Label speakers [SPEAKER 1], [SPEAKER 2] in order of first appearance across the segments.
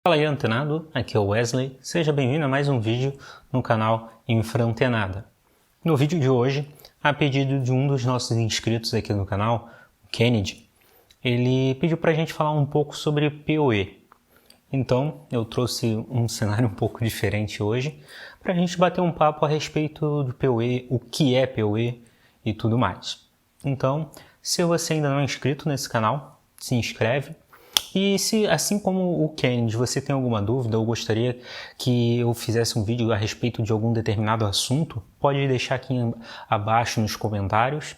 [SPEAKER 1] Fala aí, antenado, aqui é o Wesley, seja bem-vindo a mais um vídeo no canal Infraantenada. No vídeo de hoje, a pedido de um dos nossos inscritos aqui no canal, o Kennedy, ele pediu para a gente falar um pouco sobre PoE. Então, eu trouxe um cenário um pouco diferente hoje, para a gente bater um papo a respeito do PoE, o que é PoE e tudo mais. Então, se você ainda não é inscrito nesse canal, se inscreve. E se, assim como o Kennedy, você tem alguma dúvida ou gostaria que eu fizesse um vídeo a respeito de algum determinado assunto, pode deixar aqui abaixo nos comentários,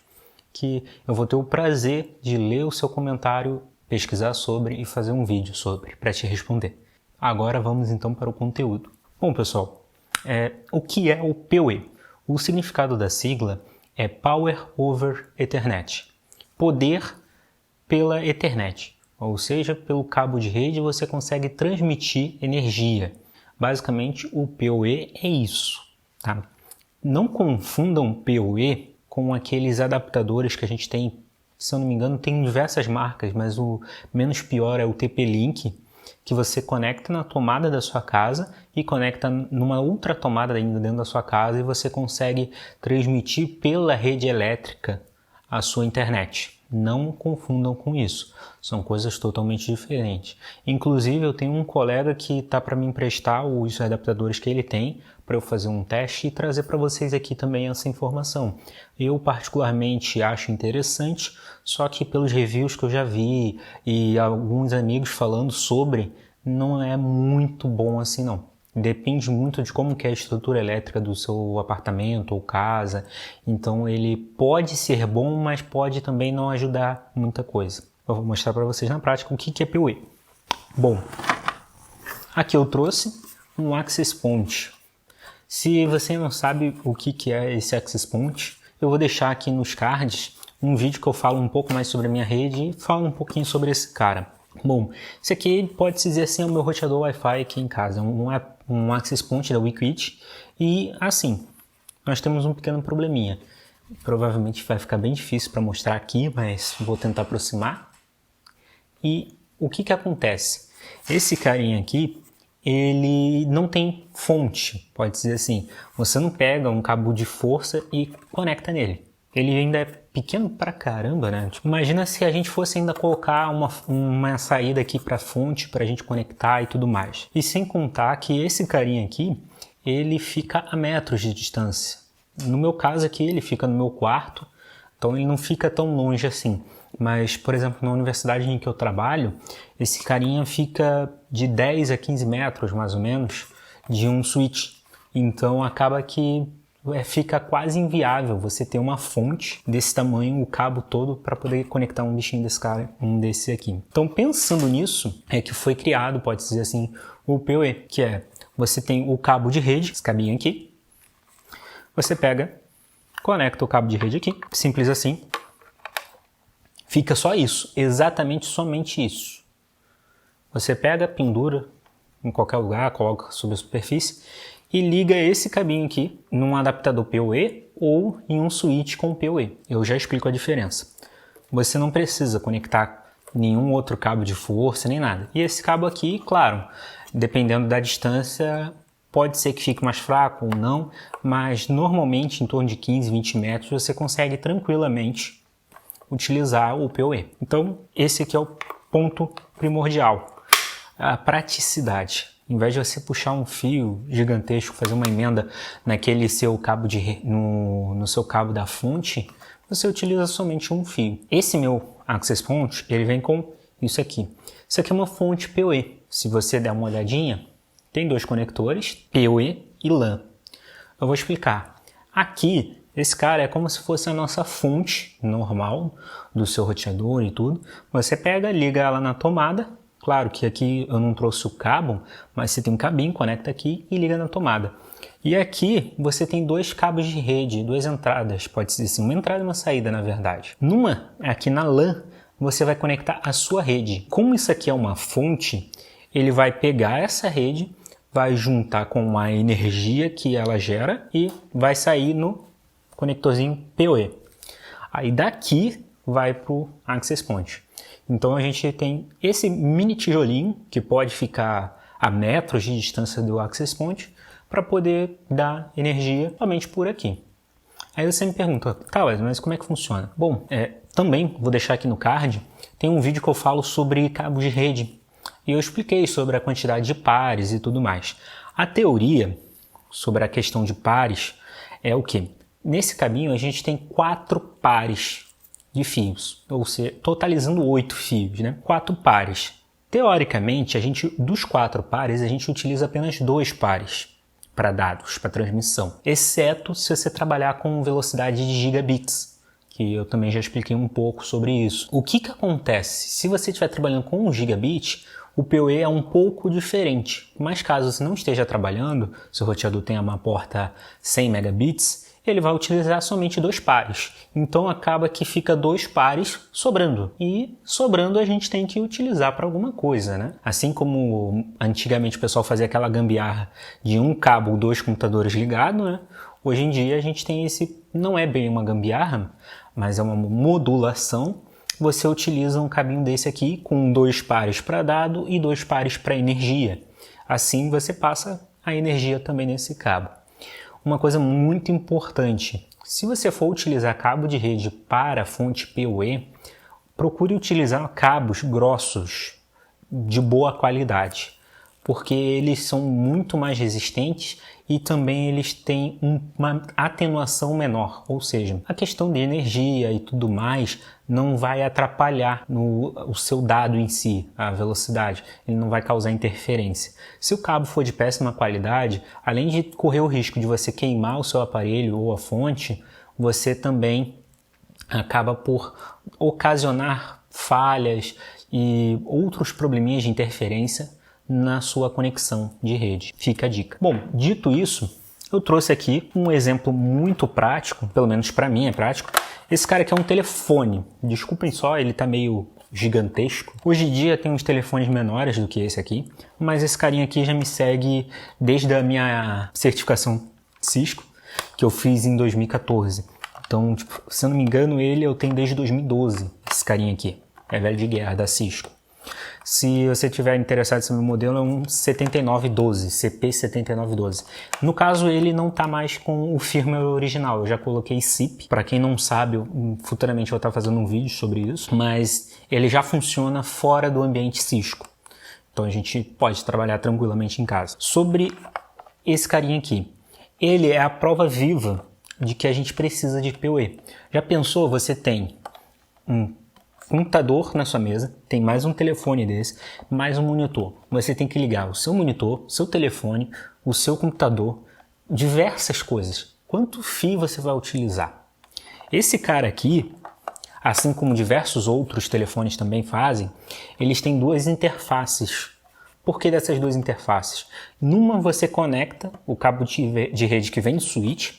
[SPEAKER 1] que eu vou ter o prazer de ler o seu comentário, pesquisar sobre e fazer um vídeo sobre, para te responder. Agora vamos então para o conteúdo. Bom, pessoal, o que é o PoE? O significado da sigla é Power over Ethernet, poder pela Ethernet. Ou seja, pelo cabo de rede você consegue transmitir energia. Basicamente, o PoE é isso. Tá? Não confundam PoE com aqueles adaptadores que a gente tem, se eu não me engano, tem diversas marcas, mas o menos pior é o TP-Link, que você conecta na tomada da sua casa e conecta numa outra tomada ainda dentro da sua casa e você consegue transmitir pela rede elétrica a sua internet. Não confundam com isso, são coisas totalmente diferentes. Inclusive eu tenho um colega que está para me emprestar os adaptadores que ele tem para eu fazer um teste e trazer para vocês aqui também essa informação. Eu particularmente acho interessante, só que pelos reviews que eu já vi e alguns amigos falando sobre, não é muito bom assim não. Depende muito de como que é a estrutura elétrica do seu apartamento ou casa. Então ele pode ser bom, mas pode também não ajudar muita coisa. Eu vou mostrar para vocês na prática o que é PoE. Bom, aqui eu trouxe um Access Point. Se você não sabe o que é esse Access Point, eu vou deixar aqui nos cards um vídeo que eu falo um pouco mais sobre a minha rede e falo um pouquinho sobre esse cara. Bom, esse aqui pode-se dizer assim é o meu roteador Wi-Fi aqui em casa, um Access Point da Weequit. E assim, nós temos um pequeno probleminha. Provavelmente vai ficar bem difícil para mostrar aqui, mas vou tentar aproximar. E o que acontece? Esse carinha aqui, ele não tem fonte, pode dizer assim. Você não pega um cabo de força e conecta nele. Ele ainda é pequeno pra caramba, né? Tipo, imagina se a gente fosse ainda colocar uma saída aqui pra fonte pra gente conectar e tudo mais. E sem contar que esse carinha aqui, ele fica a metros de distância. No meu caso aqui, ele fica no meu quarto, então ele não fica tão longe assim. Mas, por exemplo, na universidade em que eu trabalho, esse carinha fica de 10 a 15 metros, mais ou menos, de um switch. Então acaba que fica quase inviável você ter uma fonte desse tamanho, o cabo todo, para poder conectar um bichinho desse cara, um desse aqui. Então, pensando nisso, é que foi criado, pode dizer assim, o PoE, que é, você tem o cabo de rede, esse cabinho aqui, você pega, conecta o cabo de rede aqui, simples assim, fica só isso, exatamente somente isso. Você pega, pendura em qualquer lugar, coloca sobre a superfície, e liga esse cabinho aqui num adaptador PoE ou em um switch com PoE. Eu já explico a diferença. Você não precisa conectar nenhum outro cabo de força nem nada. E esse cabo aqui, claro, dependendo da distância, pode ser que fique mais fraco ou não, mas normalmente em torno de 15, 20 metros você consegue tranquilamente utilizar o PoE. Então esse aqui é o ponto primordial, a praticidade. Em vez de você puxar um fio gigantesco, fazer uma emenda naquele seu cabo no seu cabo da fonte, você utiliza somente um fio. Esse meu Access Point, ele vem com isso aqui. Isso aqui é uma fonte PoE. Se você der uma olhadinha, tem dois conectores, PoE e LAN. Eu vou explicar. Aqui, esse cara é como se fosse a nossa fonte normal do seu roteador e tudo. Você pega, liga ela na tomada. Claro que aqui eu não trouxe o cabo, mas você tem um cabinho, conecta aqui e liga na tomada. E aqui você tem dois cabos de rede, duas entradas, pode ser assim, uma entrada e uma saída na verdade. Numa, aqui na LAN, você vai conectar a sua rede. Como isso aqui é uma fonte, ele vai pegar essa rede, vai juntar com a energia que ela gera e vai sair no conectorzinho PoE. Aí daqui vai para o Access Point. Então a gente tem esse mini tijolinho que pode ficar a metros de distância do access point para poder dar energia somente por aqui. Aí você me pergunta, tá, mas como é que funciona? Bom, também vou deixar aqui no card, tem um vídeo que eu falo sobre cabos de rede e eu expliquei sobre a quantidade de pares e tudo mais. A teoria sobre a questão de pares é o quê? Nesse cabinho a gente tem 4 pares de fios, ou seja, totalizando 8 fios, né? 4 pares. Teoricamente, dos 4 pares, a gente utiliza apenas 2 pares para dados, para transmissão, exceto se você trabalhar com velocidade de gigabits, que eu também já expliquei um pouco sobre isso. O que acontece? Se você estiver trabalhando com 1 gigabit, o PoE é um pouco diferente, mas caso você não esteja trabalhando, se o roteador tem uma porta 100 megabits, ele vai utilizar somente 2 pares. Então acaba que fica 2 pares sobrando. E sobrando a gente tem que utilizar para alguma coisa, né? Assim como antigamente o pessoal fazia aquela gambiarra de um cabo, 2 computadores ligados, né? Hoje em dia a gente tem não é bem uma gambiarra, mas é uma modulação. Você utiliza um cabinho desse aqui com 2 pares para dado e 2 pares para energia. Assim você passa a energia também nesse cabo. Uma coisa muito importante, se você for utilizar cabo de rede para fonte PoE, procure utilizar cabos grossos, de boa qualidade, porque eles são muito mais resistentes e também eles têm uma atenuação menor, ou seja, a questão de energia e tudo mais não vai atrapalhar o seu dado em si, a velocidade, ele não vai causar interferência. Se o cabo for de péssima qualidade, além de correr o risco de você queimar o seu aparelho ou a fonte, você também acaba por ocasionar falhas e outros probleminhas de interferência na sua conexão de rede. Fica a dica. Bom, dito isso, eu trouxe aqui um exemplo muito prático, pelo menos para mim é prático. Esse cara aqui é um telefone. Desculpem só, ele tá meio gigantesco. Hoje em dia tem uns telefones menores do que esse aqui, mas esse carinha aqui já me segue desde a minha certificação Cisco, que eu fiz em 2014. Então, se eu não me engano, eu tenho desde 2012, esse carinha aqui. É velho de guerra da Cisco. Se você tiver interessado nesse meu modelo, é um 7912, CP7912. No caso, ele não está mais com o firmware original. Eu já coloquei SIP. Para quem não sabe, futuramente eu vou estar fazendo um vídeo sobre isso. Mas ele já funciona fora do ambiente Cisco. Então a gente pode trabalhar tranquilamente em casa. Sobre esse carinha aqui. Ele é a prova viva de que a gente precisa de PoE. Já pensou? Você tem um computador na sua mesa, tem mais um telefone desse, mais um monitor. Você tem que ligar o seu monitor, seu telefone, o seu computador, diversas coisas. Quanto fio você vai utilizar? Esse cara aqui, assim como diversos outros telefones também fazem, eles têm 2 interfaces. Por que dessas 2 interfaces? Numa você conecta o cabo de rede que vem do switch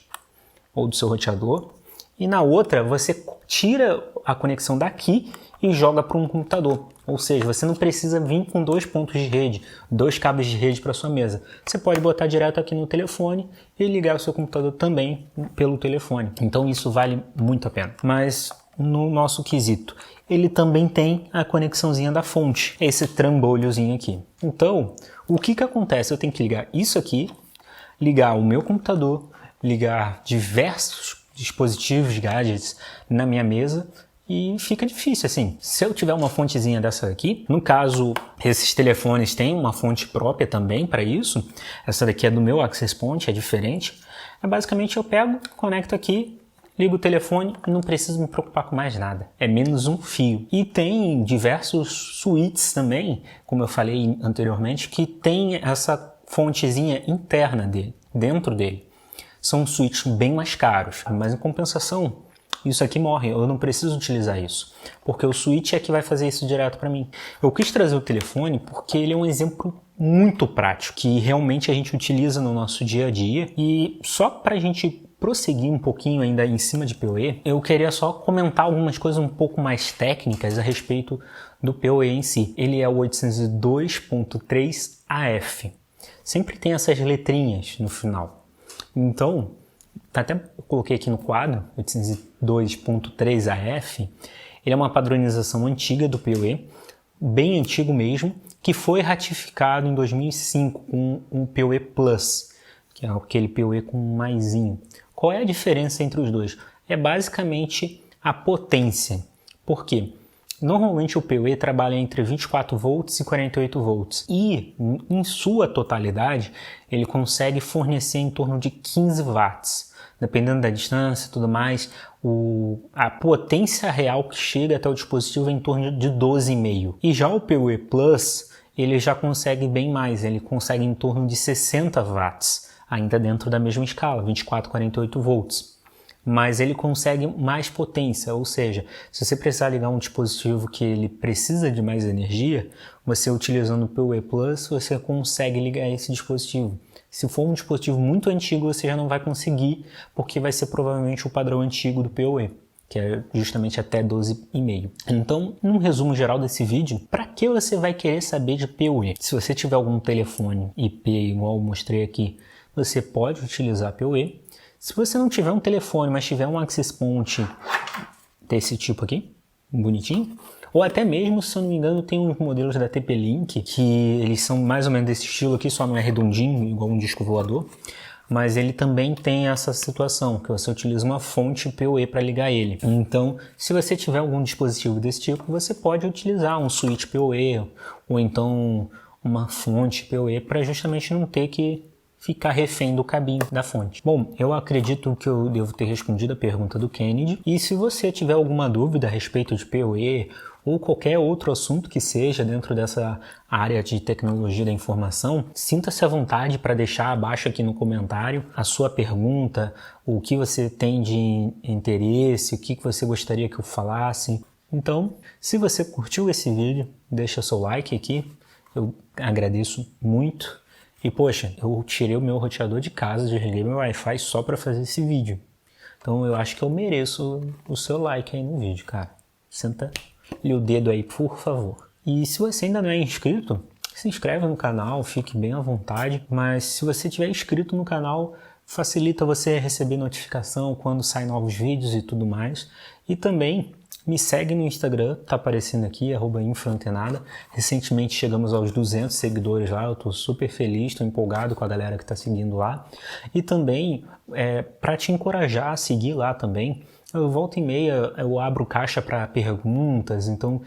[SPEAKER 1] ou do seu roteador, e na outra você tira a conexão daqui e joga para um computador. Ou seja, você não precisa vir com 2 pontos de rede, 2 cabos de rede para sua mesa. Você pode botar direto aqui no telefone e ligar o seu computador também pelo telefone. Então isso vale muito a pena. Mas no nosso quesito, ele também tem a conexãozinha da fonte, esse trambolhozinho aqui. Então, o que acontece? Eu tenho que ligar isso aqui, ligar o meu computador, ligar diversos dispositivos, gadgets na minha mesa e fica difícil assim. Se eu tiver uma fontezinha dessa aqui, no caso esses telefones têm uma fonte própria também para isso, essa daqui é do meu access point, é diferente, basicamente eu pego, conecto aqui, ligo o telefone e não preciso me preocupar com mais nada, é menos um fio. E tem diversos switches também, como eu falei anteriormente, que tem essa fontezinha interna dele, dentro dele. São switches bem mais caros, mas em compensação, isso aqui morre, eu não preciso utilizar isso, porque o switch é que vai fazer isso direto para mim. Eu quis trazer o telefone porque ele é um exemplo muito prático, que realmente a gente utiliza no nosso dia a dia, e só para a gente prosseguir um pouquinho ainda em cima de PoE, eu queria só comentar algumas coisas um pouco mais técnicas a respeito do PoE em si. Ele é o 802.3 AF, sempre tem essas letrinhas no final. Então, até eu coloquei aqui no quadro, 802.3 AF, ele é uma padronização antiga do PoE, bem antigo mesmo, que foi ratificado em 2005 com um PoE Plus, que é aquele PoE com um maisinho. Qual é a diferença entre os dois? É basicamente a potência. Por quê? Normalmente o PoE trabalha entre 24 volts e 48 volts e, em sua totalidade, ele consegue fornecer em torno de 15 watts. Dependendo da distância e tudo mais, a potência real que chega até o dispositivo é em torno de 12,5. E já o PoE Plus, ele já consegue bem mais, ele consegue em torno de 60 watts, ainda dentro da mesma escala, 24 48 volts. Mas ele consegue mais potência, ou seja, se você precisar ligar um dispositivo que ele precisa de mais energia, você utilizando o PoE Plus, você consegue ligar esse dispositivo. Se for um dispositivo muito antigo, você já não vai conseguir, porque vai ser provavelmente o padrão antigo do PoE, que é justamente até 12,5. Então, num resumo geral desse vídeo, para que você vai querer saber de PoE? Se você tiver algum telefone IP igual eu mostrei aqui, você pode utilizar PoE. Se você não tiver um telefone, mas tiver um access point desse tipo aqui, bonitinho, ou até mesmo, se eu não me engano, tem uns modelos da TP-Link que eles são mais ou menos desse estilo aqui, só não é redondinho, igual um disco voador, mas ele também tem essa situação, que você utiliza uma fonte PoE para ligar ele. Então, se você tiver algum dispositivo desse tipo, você pode utilizar um switch PoE, ou então uma fonte PoE, para justamente não ter que ficar refém do cabinho da fonte. Bom, eu acredito que eu devo ter respondido a pergunta do Kennedy, e se você tiver alguma dúvida a respeito de PoE ou qualquer outro assunto que seja dentro dessa área de tecnologia da informação, sinta-se à vontade para deixar abaixo aqui no comentário a sua pergunta, o que você tem de interesse, o que você gostaria que eu falasse. Então, se você curtiu esse vídeo, deixa seu like aqui, eu agradeço muito. E poxa, eu tirei o meu roteador de casa, desliguei meu Wi-Fi só para fazer esse vídeo. Então eu acho que eu mereço o seu like aí no vídeo, cara. Senta-lhe o dedo aí, por favor. E se você ainda não é inscrito, se inscreve no canal, fique bem à vontade. Mas se você tiver inscrito no canal, facilita você receber notificação quando saem novos vídeos e tudo mais. E também me segue no Instagram, tá aparecendo aqui, @infrantenada. Recentemente chegamos aos 200 seguidores lá, eu tô super feliz, tô empolgado com a galera que tá seguindo lá. E também, para te encorajar a seguir lá também, eu volta e meia eu abro caixa para perguntas, então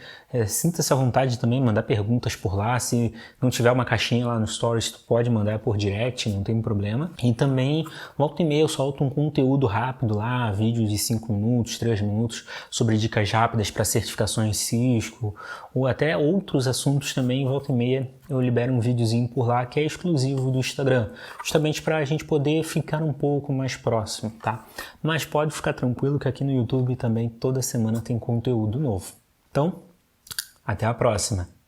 [SPEAKER 1] sinta-se à vontade também, mandar perguntas por lá. Se não tiver uma caixinha lá no Stories, tu pode mandar por direct, não tem problema. E também volta e meia eu solto um conteúdo rápido lá, vídeo de 5 minutos, 3 minutos, sobre dicas rápidas para certificações Cisco, ou até outros assuntos também. Volta e meia eu libero um videozinho por lá que é exclusivo do Instagram, justamente para a gente poder ficar um pouco mais próximo, tá? Mas pode ficar tranquilo que aqui no YouTube também toda semana tem conteúdo novo. Então, até a próxima!